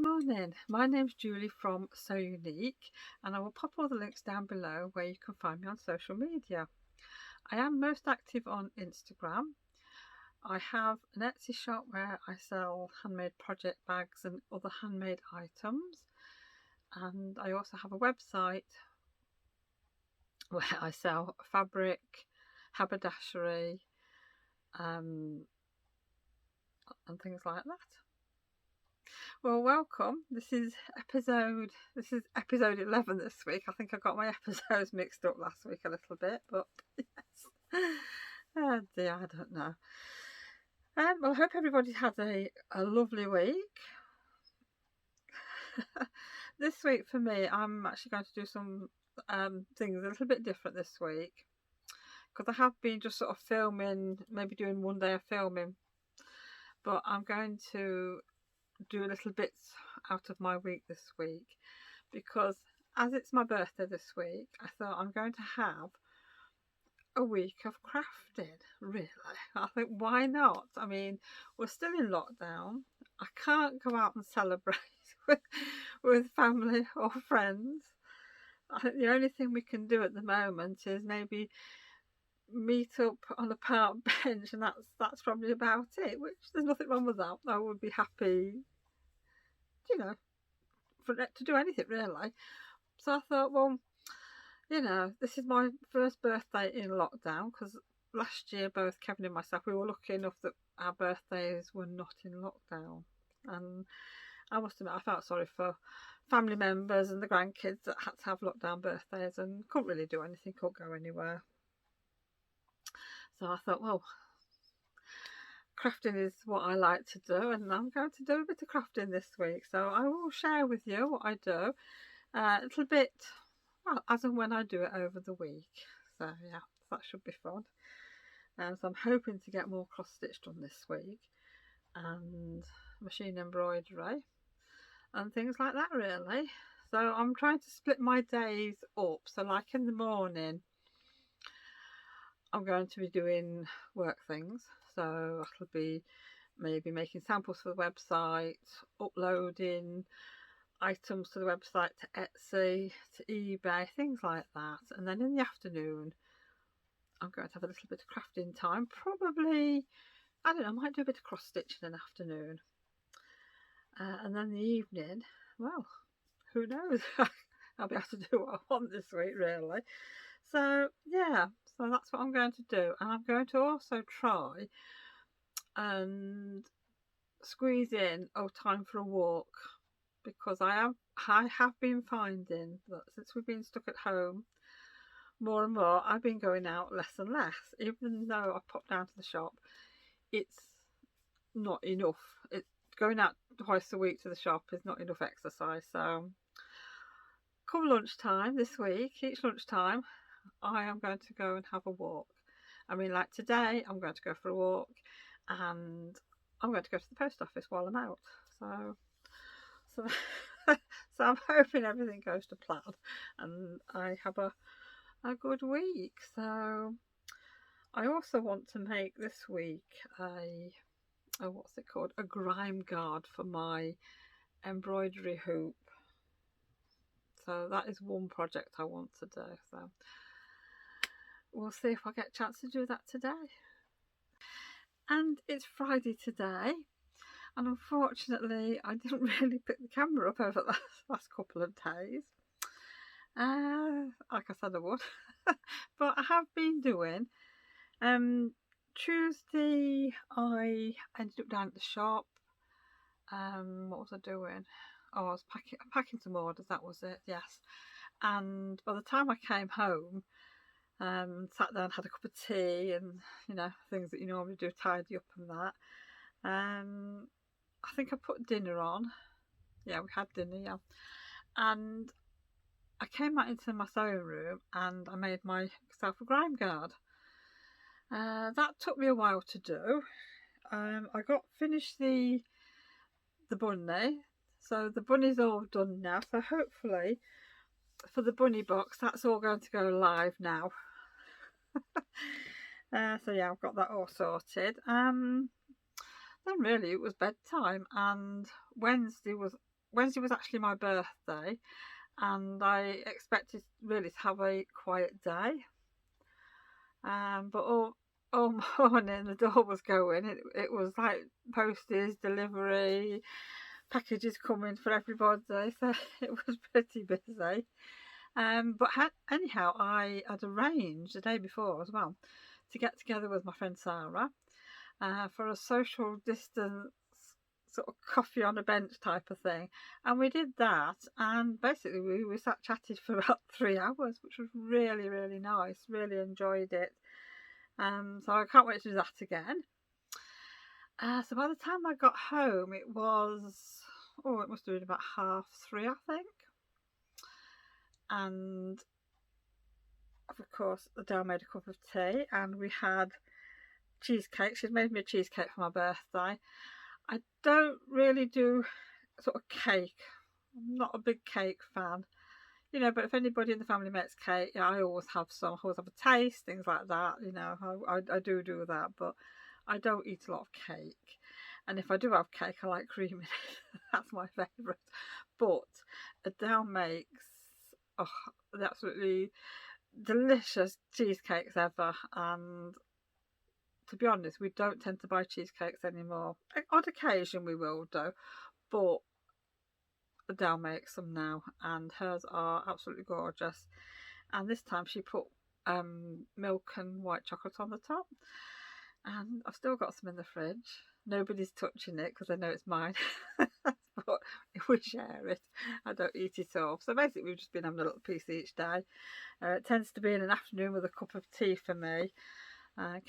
morning, my name's Julie from Salessewunique, and I will pop all the links down below where you can find me on social media. I am most active on Instagram. I have an Etsy shop where I sell handmade project bags and other handmade items, and I also have a website where I sell fabric, haberdashery, and things like that. Well, welcome. This is episode 11 this week. I think I got my episodes mixed up last week a little bit, but yes. Oh dear, I don't know. Well, I hope everybody had a lovely week. This week for me, I'm actually going to do some things a little bit different this week, because I have been just sort of filming, maybe doing one day of filming, but I'm going to do a little bits out of my week this week, because as it's my birthday this week, I thought I'm going to have a week of crafting. Really, I think, why not? I mean, we're still in lockdown. I can't go out and celebrate with family or friends. I think the only thing we can do at the moment is maybe meet up on a park bench, and that's probably about it, which there's nothing wrong with that. I would be happy, you know, to do anything really. So I thought, well, you know, this is my first birthday in lockdown, because last year both Kevin and myself, we were lucky enough that our birthdays were not in lockdown, and I must admit I felt sorry for family members and the grandkids that had to have lockdown birthdays and couldn't really do anything, couldn't go anywhere. So I thought, well, crafting is what I like to do, and I'm going to do a bit of crafting this week. So I will share with you what I do, a little bit, well, as and when I do it over the week. So yeah, that should be fun. So I'm hoping to get more cross stitch done this week, and machine embroidery and things like that really. So I'm trying to split my days up. So like in the morning, I'm going to be doing work things. So that'll be maybe making samples for the website, uploading items to the website, to Etsy, to eBay, things like that. And then in the afternoon, I'm going to have a little bit of crafting time. Probably, I don't know, I might do a bit of cross stitching in the afternoon. And then the evening, well, who knows? I'll be able to do what I want this week, really. So yeah, so that's what I'm going to do. And I'm going to also try and squeeze in time for a walk, because I have been finding that since we've been stuck at home more and more, I've been going out less and less. Even though I pop down to the shop, it's not enough. Going out twice a week to the shop is not enough exercise. So come lunchtime this week, each lunchtime, I am going to go and have a walk. I mean, like today, I'm going to go for a walk, and I'm going to go to the post office while I'm out. So I'm hoping everything goes to plan, and I have a good week. So I also want to make this week what's it called? A grime guard for my embroidery hoop. So that is one project I want to do. So we'll see if I get a chance to do that today. And it's Friday today, and unfortunately I didn't really pick the camera up over the last couple of days, like I said I would. But I have been doing. Tuesday I ended up down at the shop. What was I doing? Oh, I was packing some orders, that was it, yes. And by the time I came home, sat down, had a cup of tea, and you know, things that you normally do, tidy up and that. I think I put dinner on. Yeah, we had dinner, yeah. And I came out into my sewing room and I made myself a grime guard. That took me a while to do. I got finished the bunny, so the bunny's all done now. So hopefully for the bunny box, that's all going to go live now. So yeah, I've got that all sorted. Then really it was bedtime, and Wednesday was Wednesday was actually my birthday, and I expected really to have a quiet day. But all morning the door was going. It was like postage, delivery, packages coming for everybody, so it was pretty busy. But anyhow, I had arranged the day before as well to get together with my friend Sarah for a social distance sort of coffee on a bench type of thing, and we did that, and basically we sat chatted for about 3 hours, which was really, really nice. Really enjoyed it. So I can't wait to do that again. So by the time I got home, it was, it must have been about 3:30, I think. And of course, Adele made a cup of tea, and we had cheesecake. She'd made me a cheesecake for my birthday. I don't really do sort of cake. I'm not a big cake fan, but if anybody in the family makes cake, yeah, I always have some. I always have a taste, things like that. I do that, but I don't eat a lot of cake. And if I do have cake, I like cream in it. That's my favourite. But Adele makes the absolutely delicious cheesecakes ever. And to be honest, we don't tend to buy cheesecakes anymore. On occasion we will do, but Adele makes them now, and hers are absolutely gorgeous. And this time she put milk and white chocolate on the top, and I've still got some in the fridge. Nobody's touching it because I know it's mine. But if we share it, I don't eat it all. So basically we've just been having a little piece each day. It tends to be in an afternoon with a cup of tea for me.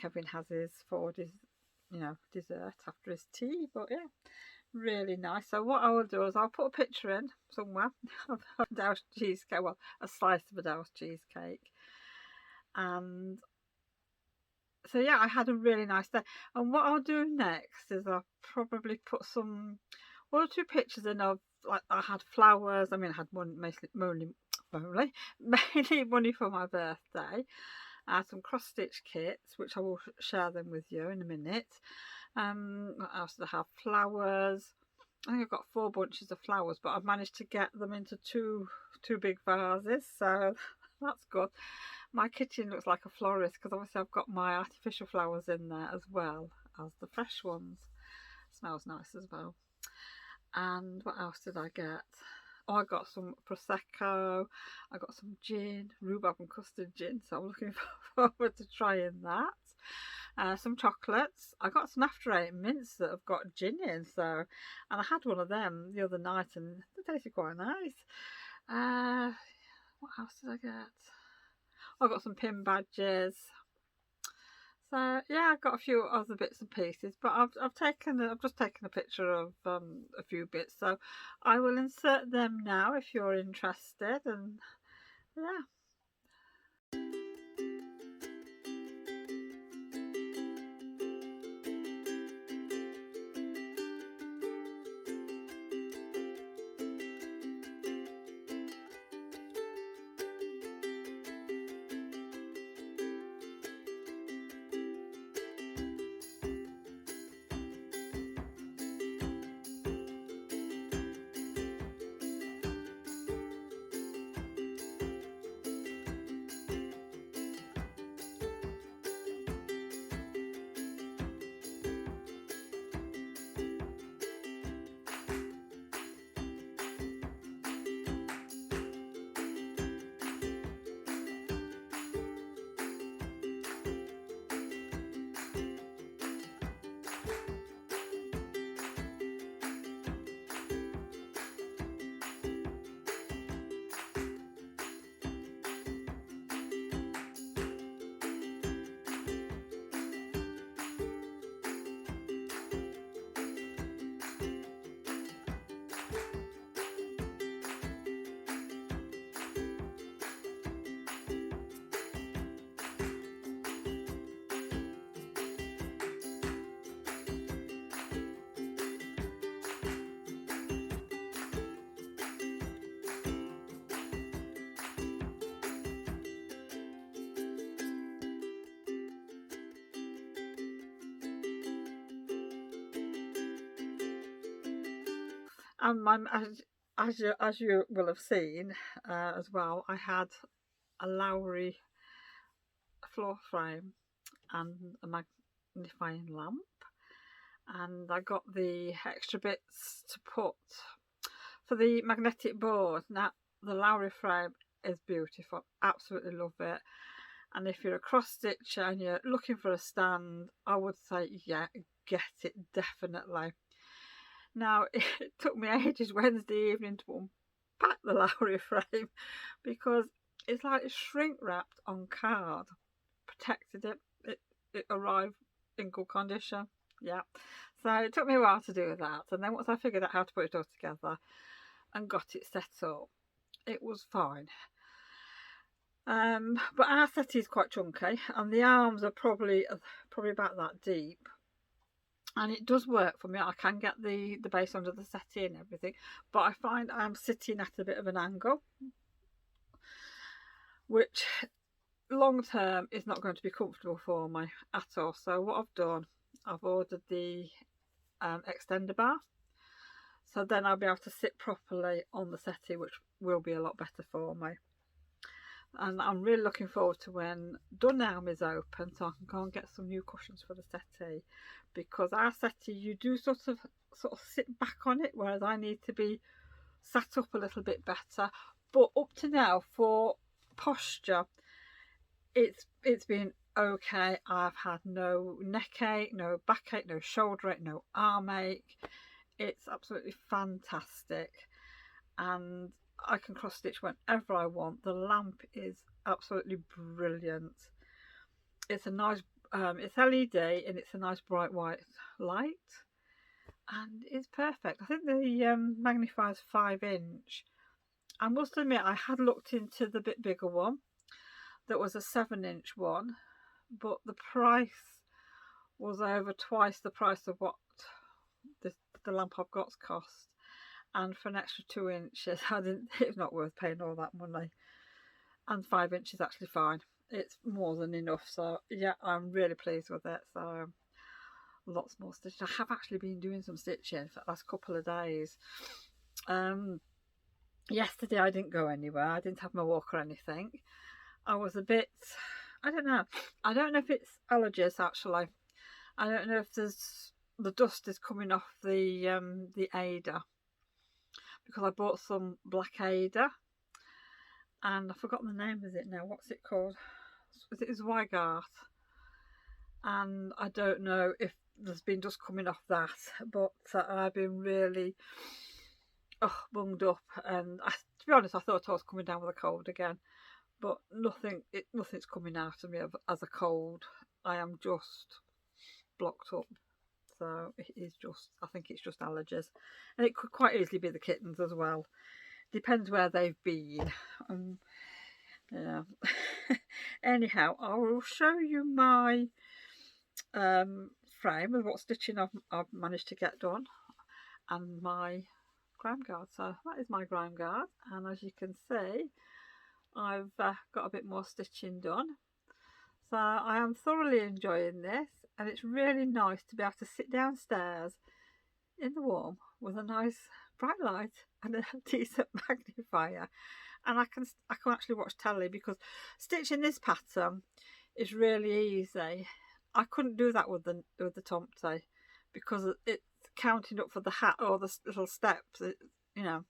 Kevin has his for his dessert after his tea. But yeah, really nice. So what I will do is I'll put a picture in somewhere of Adele's cheesecake, well, a slice of Adele's cheesecake. And so yeah, I had a really nice day. And what I'll do next is I'll probably put one or two pictures in of, like, I had flowers. I mean, I had mainly money for my birthday. Some cross-stitch kits, which I will share them with you in a minute. What else did I have? Flowers. I think I've got 4 bunches of flowers, but I've managed to get them into two big vases, so that's good. My kitchen looks like a florist because obviously I've got my artificial flowers in there as well as the fresh ones. Smells nice as well. And what else did I get? I got some Prosecco, I got some gin, rhubarb and custard gin, so I'm looking forward to trying that. Some chocolates. I got some After 8 mints that have got gin in, and I had one of them the other night and they tasted quite nice. What else did I get? I got some pin badges. So yeah, I got a few other bits and pieces, but I've just taken a picture of a few bits, so I will insert them now if you're interested. And yeah. And as you will have seen as well, I had a Lowry floor frame and a magnifying lamp, and I got the extra bits to put for the magnetic board. Now the Lowry frame is beautiful, absolutely love it. And if you're a cross stitcher and you're looking for a stand, I would say, yeah, get it definitely. Now, it took me ages Wednesday evening to unpack the Lowry frame because it's like shrink wrapped on card. Protected it. It arrived in good condition. Yeah. So it took me a while to do that. And then once I figured out how to put it all together and got it set up, it was fine. But our settee is quite chunky, and the arms are probably about that deep, and it does work for me. I can get the base under the settee and everything, but I find I'm sitting at a bit of an angle, which long term is not going to be comfortable for me at all. So what I've done, I've ordered the extender bar, so then I'll be able to sit properly on the settee, which will be a lot better for me. And I'm really looking forward to when Dunelm is open, so I can go and get some new cushions for the settee, because our settee, you do sort of sit back on it, whereas I need to be sat up a little bit better. But up to now, for posture, it's been okay. I've had no neck ache, no backache, no shoulder ache, no arm ache. It's absolutely fantastic, and I can cross stitch whenever I want. The lamp is absolutely brilliant. It's a nice, it's LED, and it's a nice bright white light, and it's perfect. I think the magnifier's 5-inch. I must admit, I had looked into the bit bigger one that was a 7-inch one, but the price was over twice the price of what the lamp I've got's cost. And for an extra 2 inches, it's not worth paying all that money. And 5 inches is actually fine. It's more than enough. So yeah, I'm really pleased with it. So lots more stitching. I have actually been doing some stitching for the last couple of days. Yesterday I didn't go anywhere. I didn't have my walk or anything. I was a bit, I don't know. I don't know if it's allergies actually. I don't know if the dust is coming off the Ada, because I bought some black Ada, and I've forgotten the name of it now. What's it called? It is Zweigart, and I don't know if there's been dust coming off that, but I've been really bunged up, and to be honest, I thought I was coming down with a cold again, but nothing's coming out of me as a cold. I am just blocked up. So it is just, I think it's just allergies, and it could quite easily be the kittens as well. Depends where they've been. Yeah. Anyhow, I will show you my frame with what stitching I've managed to get done, and my grime guard. So that is my grime guard, and as you can see, I've got a bit more stitching done. So I am thoroughly enjoying this, and it's really nice to be able to sit downstairs in the warm with a nice bright light and a decent magnifier, and I can actually watch telly, because stitching this pattern is really easy. I couldn't do that with the Tomte, because it's counting up for the hat or the little steps, you know.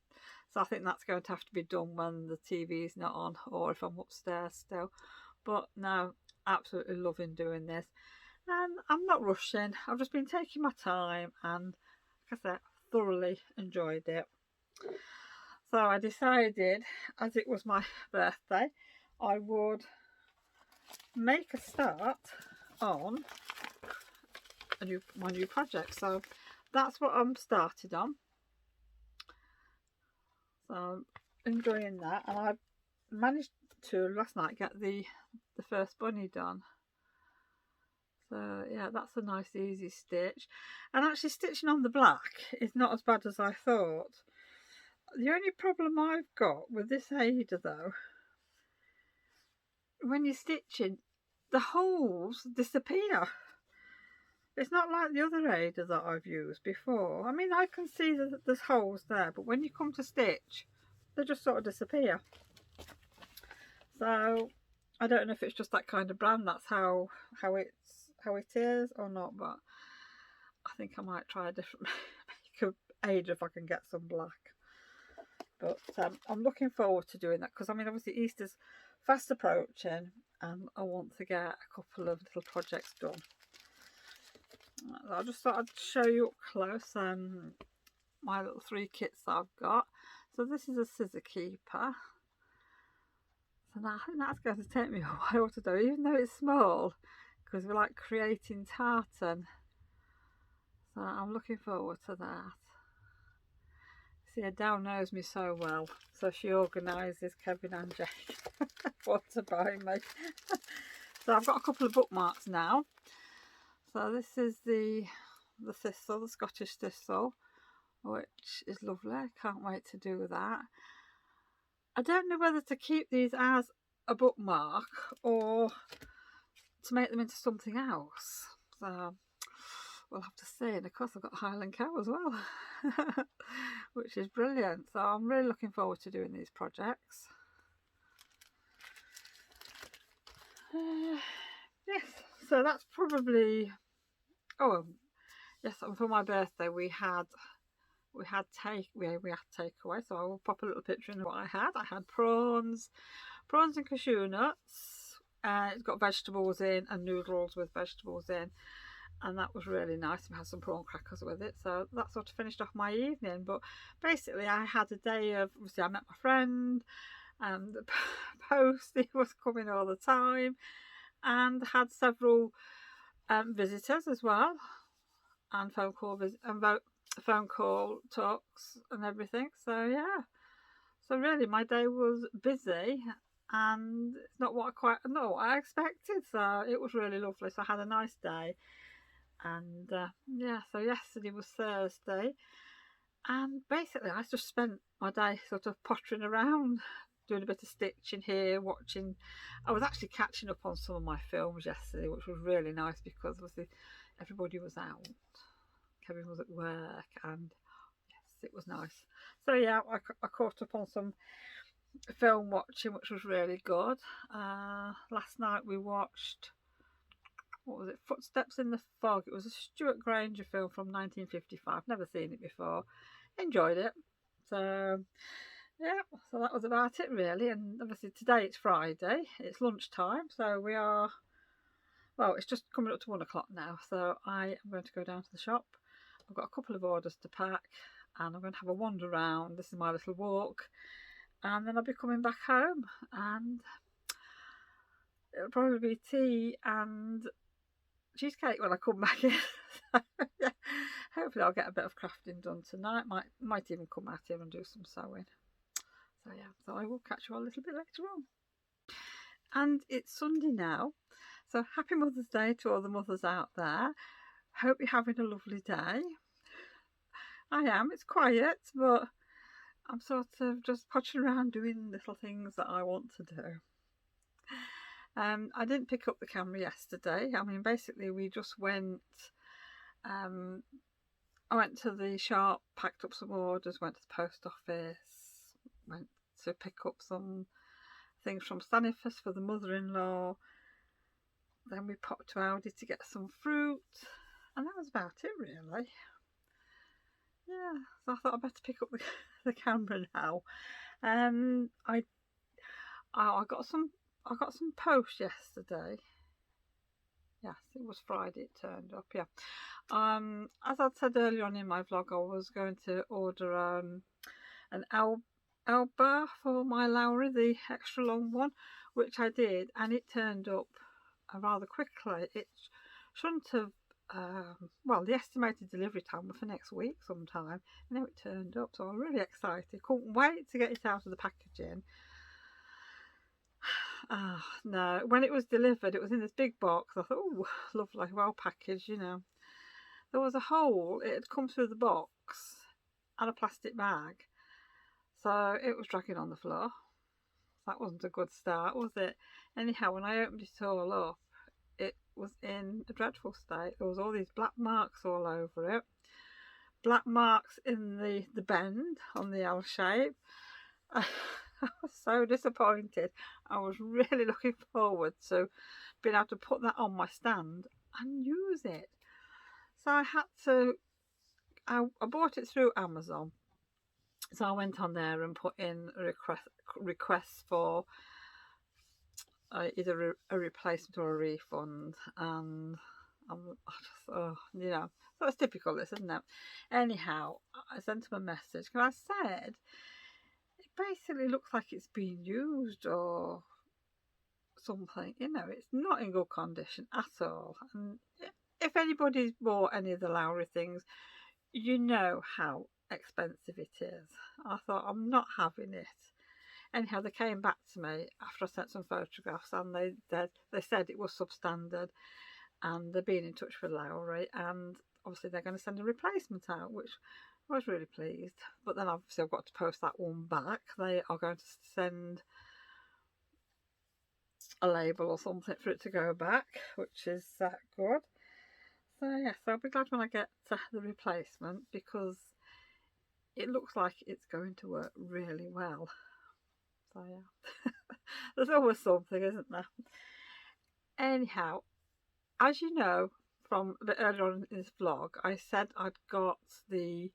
So I think that's going to have to be done when the TV is not on, or if I'm upstairs still. But no, absolutely loving doing this, and I'm not rushing. I've just been taking my time, and like I said, thoroughly enjoyed it. So I decided, as it was my birthday, I would make a start on my new project. So that's what I'm started on. So I'm enjoying that, and I managed to last night get the first bunny done. So yeah, that's a nice easy stitch, and actually stitching on the black is not as bad as I thought. The only problem I've got with this Ada though, when you're stitching, the holes disappear. It's not like the other aider that I've used before. I mean, I can see that there's holes there, but when you come to stitch, they just sort of disappear. So I don't know if it's just that kind of brand. That's how it is or not. But I think I might try a different makeup aider if I can get some black. But I'm looking forward to doing that because I mean, obviously Easter's fast approaching, and I want to get a couple of little projects done. I just thought I'd show you up close my little 3 kits that I've got. So this is a scissor keeper. So now I think that's going to take me a while to do, even though it's small, because we like creating tartan. So I'm looking forward to that. See, Adele knows me so well, so she organises Kevin and Jake what to buy me. So I've got a couple of bookmarks now. So this is the thistle, the Scottish thistle, which is lovely. I can't wait to do that. I don't know whether to keep these as a bookmark or to make them into something else. So we'll have to see. And of course I've got Highland Cow as well, which is brilliant. So I'm really looking forward to doing these projects. Yes, so that's probably... Oh, yes, and for my birthday we had takeaway, so I will pop a little picture in of what I had. I had prawns and cashew nuts. It's got vegetables in and noodles with vegetables in, and that was really nice. We had some prawn crackers with it, so that sort of finished off my evening. But basically I had a day of, obviously I met my friend, and the postie was coming all the time, and had several visitors as well, and phone call talks and everything. So yeah, so really my day was busy, and it's not what I expected. So it was really lovely. So I had a nice day, and yeah. So yesterday was Thursday, and basically I just spent my day sort of pottering around, doing a bit of stitching here, watching. I was actually catching up on some of my films yesterday, which was really nice because obviously everybody was out. Kevin was at work, and yes, it was nice. So yeah, I caught up on some film watching, which was really good. Last night we watched, what was it, Footsteps in the Fog. It was a Stuart Granger film from 1955. Never seen it before. Enjoyed it. So yeah, so that was about it really. And obviously today it's Friday, it's lunchtime, so we are, well, it's just coming up to 1 o'clock now, so I am going to go down to the shop. I've got a couple of orders to pack, and I'm going to have a wander around. This is my little walk, and then I'll be coming back home, and it'll probably be tea and cheesecake when I come back in. So, yeah, hopefully I'll get a bit of crafting done tonight. Might even come out here and do some sewing. So yeah, so I will catch you all a little bit later on. And it's Sunday now, so happy Mother's Day to all the mothers out there. Hope you're having a lovely day. I am. It's quiet, but I'm sort of just pottering around doing little things that I want to do. I didn't pick up the camera yesterday. I mean, basically we just went, I went to the shop, packed up some orders, went to the post office, went to pick up some things from Stanifus for the mother-in-law. Then we popped to Aldi to get some fruit, and that was about it really. Yeah, so I thought I'd better pick up the camera now. I got some post yesterday. Yes, it was Friday it turned up, yeah. As I said earlier on in my vlog, I was going to order an L bar for my Lowry, the extra long one, which I did, and it turned up rather quickly. It shouldn't have, well, the estimated delivery time was for next week sometime, and now it turned up, so I'm really excited. Couldn't wait to get it out of the packaging. No, when it was delivered, it was in this big box. I thought, oh, lovely, well packaged, you know. There was a hole, it had come through the box and a plastic bag, so it was dragging on the floor. That wasn't a good start, was it? Anyhow, when I opened it all up, it was in a dreadful state. There was all these black marks all over it, black marks in the bend on the L shape. I was so disappointed. I was really looking forward to being able to put that on my stand and use it. So I had to, I bought it through Amazon. So I went on there and put in a request for either a replacement or a refund, and you know, so it's typical, this, isn't it? Anyhow, I sent him a message and I said, it basically looks like it's been used or something, you know, it's not in good condition at all. And if anybody's bought any of the Lowry things, you know how expensive it is. I thought, I'm not having it. Anyhow, they came back to me after I sent some photographs, and they said it was substandard, and they've been in touch with Lowry, and obviously they're going to send a replacement out, which I was really pleased. But then obviously I've got to post that one back. They are going to send a label or something for it to go back, which is good. So yes, I'll be glad when I get the replacement, because it looks like it's going to work really well. So yeah, there's always something, isn't there? Anyhow, as you know from a bit earlier on in this vlog, I said I'd got the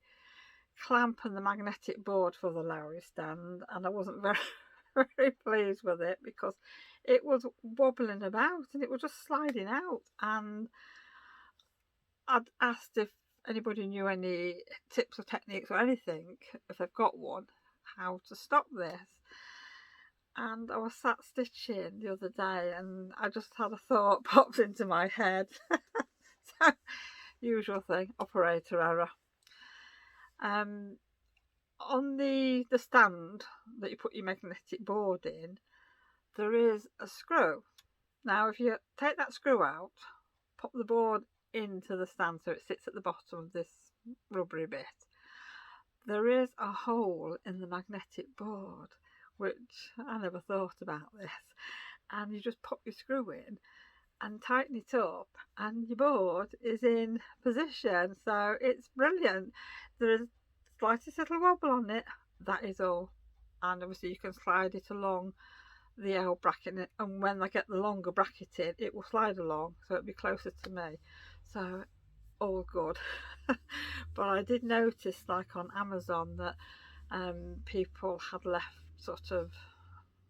clamp and the magnetic board for the Lowry stand, and I wasn't very pleased with it because it was wobbling about and it was just sliding out. And I'd asked if anybody knew any tips or techniques or anything, if they've got one, how to stop this. And I was sat stitching the other day and I just had a thought popped into my head. So, usual thing, operator error. On the stand that you put your magnetic board in, there is a screw. Now if you take that screw out, pop the board into the stand so it sits at the bottom of this rubbery bit, there is a hole in the magnetic board, which I never thought about this. And you just pop your screw in and tighten it up and your board is in position. So it's brilliant. There is slightest little wobble on it, that is all. And obviously you can slide it along the L bracket, and when I get the longer bracket in, it will slide along so it'll be closer to me. So all good. But I did notice, like on Amazon, that people had left sort of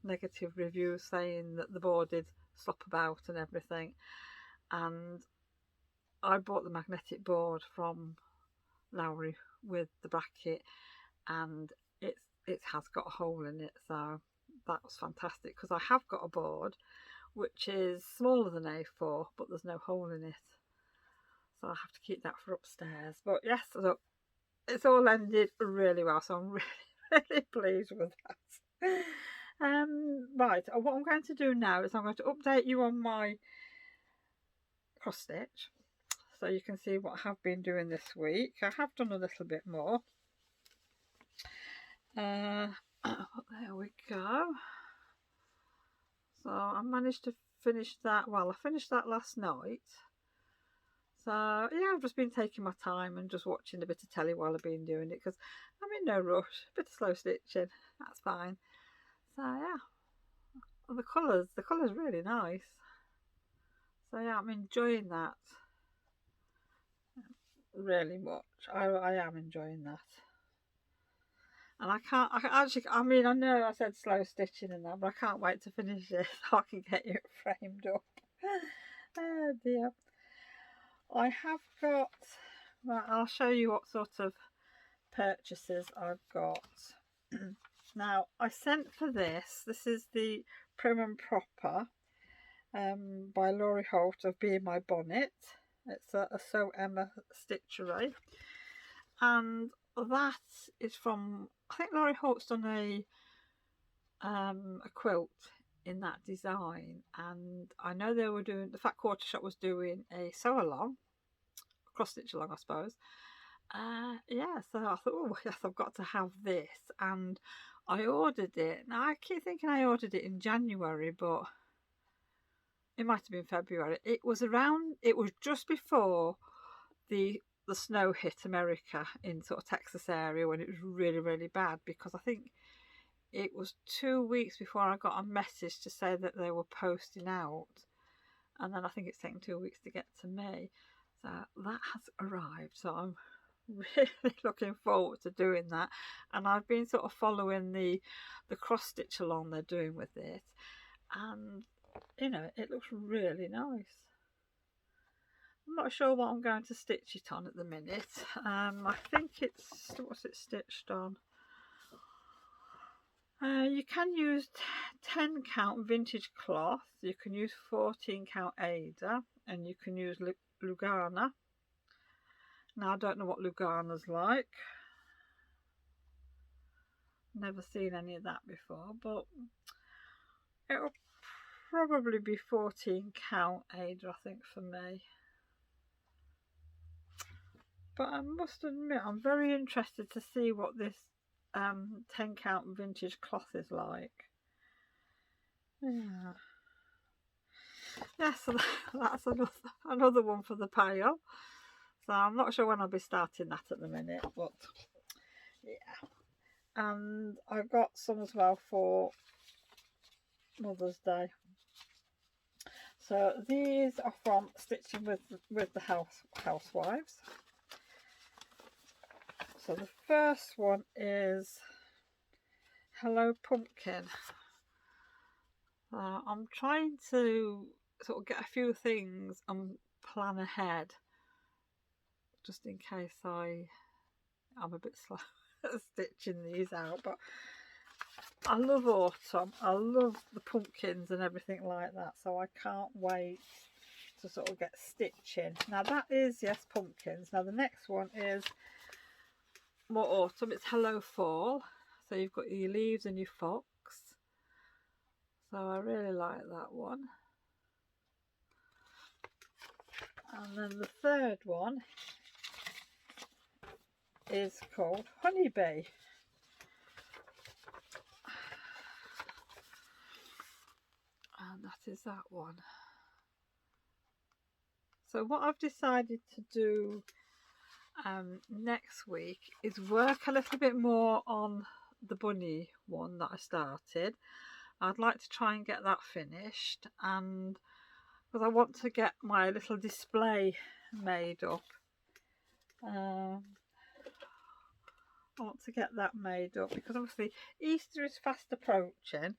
negative reviews saying that the board did slop about and everything. And I bought the magnetic board from Lowry with the bracket, and it has got a hole in it, so that was fantastic, because I have got a board which is smaller than A4 but there's no hole in it, so I have to keep that for upstairs. But yes, so it's all ended really well, so I'm really pleased with that. Right, what I'm going to do now is I'm going to update you on my cross stitch so you can see what I have been doing this week. I have done a little bit more. There we go. So I managed to finish that. Well, I finished that last night. So yeah, I've just been taking my time and just watching a bit of telly while I've been doing it, because I'm in no rush. A bit of slow stitching, that's fine. So yeah, and the colour's really nice. So yeah, I'm enjoying that really much. I am enjoying that. And I mean, I know I said slow stitching and that, but I can't wait to finish it so I can get it framed up. Oh dear. I have got, well, I'll show you what sort of purchases I've got. Now, I sent for this. This is the Prim and Proper by Laurie Holt of Being My Bonnet. It's a Sew Emma stitchery. And that is from, I think Laurie Holt's done a quilt in that design, and I know they were doing, the Fat Quarter Shop was doing a sew along, cross stitch along I suppose. Yeah, so I thought, oh yes, I've got to have this, and I ordered it. Now I keep thinking I ordered it in January, but it might have been February. It was just before the snow hit America in sort of Texas area, when it was really, really bad, because I think it was 2 weeks before I got a message to say that they were posting out, and then I think it's taken 2 weeks to get to me. So that has arrived, so I'm really looking forward to doing that. And I've been sort of following the cross stitch along they're doing with it, and you know, it looks really nice. I'm not sure what I'm going to stitch it on at the minute. I think what's it stitched on? You can use 10 count vintage cloth, you can use 14 count Ada, and you can use Lugana. Now I don't know what Lugana's like. Never seen any of that before, but it'll probably be 14 count Ada, I think, for me. But I must admit, I'm very interested to see what this 10 count vintage cloth is like. Yeah, so that's another one for the pile. So I'm not sure when I'll be starting that at the minute, but yeah. And I've got some as well for Mother's Day. So these are from Stitching with the Housewives. So the first one is Hello Pumpkin. I'm trying to sort of get a few things and plan ahead, just in case I'm a bit slow at stitching these out. But I love autumn, I love the pumpkins and everything like that, so I can't wait to sort of get stitching. Now that is, yes, pumpkins. Now the next one is more autumn. It's Hello Fall. So you've got your leaves and your fox. So I really like that one. And then the third one is called Honeybee. And that is that one. So what I've decided to do next week is work a little bit more on the bunny one that I started. I'd like to try and get that finished, and because I want to get my little display made up. I want to get that made up because obviously Easter is fast approaching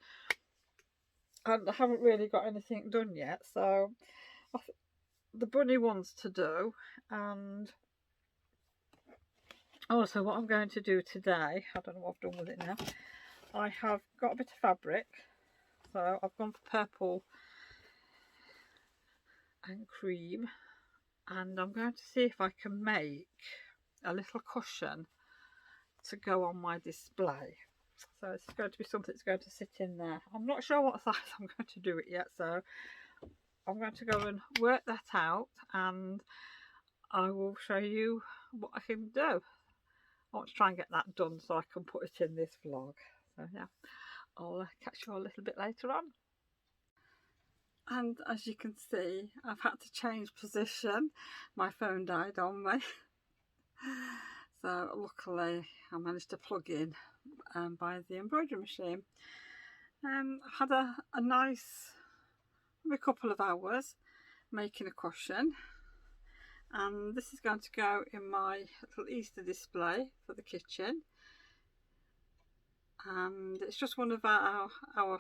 and I haven't really got anything done yet, so the bunny one's to do. And also what I'm going to do today, I don't know what I've done with it now, I have got a bit of fabric, so I've gone for purple and cream, and I'm going to see if I can make a little cushion to go on my display. So it's going to be something that's going to sit in there. I'm not sure what size I'm going to do it yet, so I'm going to go and work that out and I will show you what I can do. I want to try and get that done so I can put it in this vlog. So yeah, I'll catch you all a little bit later on. And as you can see, I've had to change position. My phone died on me. So luckily I managed to plug in by the embroidery machine. I had a nice couple of hours making a cushion, and this is going to go in my little Easter display for the kitchen. And it's just one of our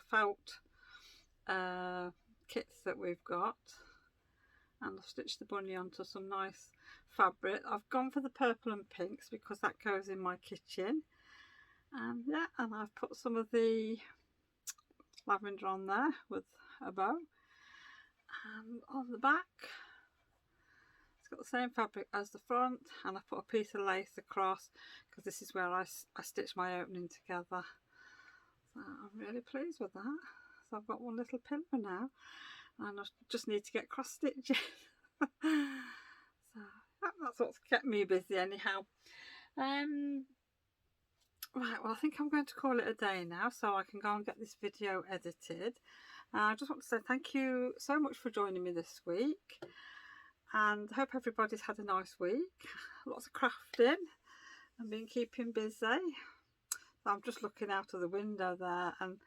felt kits that we've got, and I've stitched the bunny onto some nice fabric. I've gone for the purple and pinks because that goes in my kitchen. Yeah, and I've put some of the lavender on there with a bow. And on the back, it's got the same fabric as the front, and I put a piece of lace across because this is where I stitched my opening together. So I'm really pleased with that. So I've got one little pillar now, and I just need to get cross stitching. So that's what's kept me busy anyhow. Right, well I think I'm going to call it a day now so I can go and get this video edited. I just want to say thank you so much for joining me this week, and I hope everybody's had a nice week. Lots of crafting and been keeping busy. I'm just looking out of the window there, and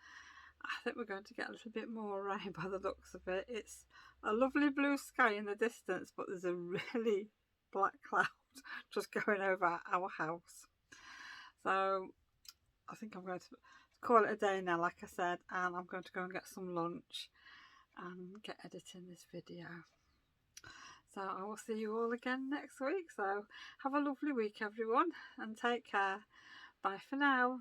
I think we're going to get a little bit more rain by the looks of it. It's a lovely blue sky in the distance, but there's a really black cloud just going over our house. So I think I'm going to call it a day now, like I said, and I'm going to go and get some lunch and get editing this video. So I will see you all again next week. So have a lovely week, everyone, and take care. Bye for now.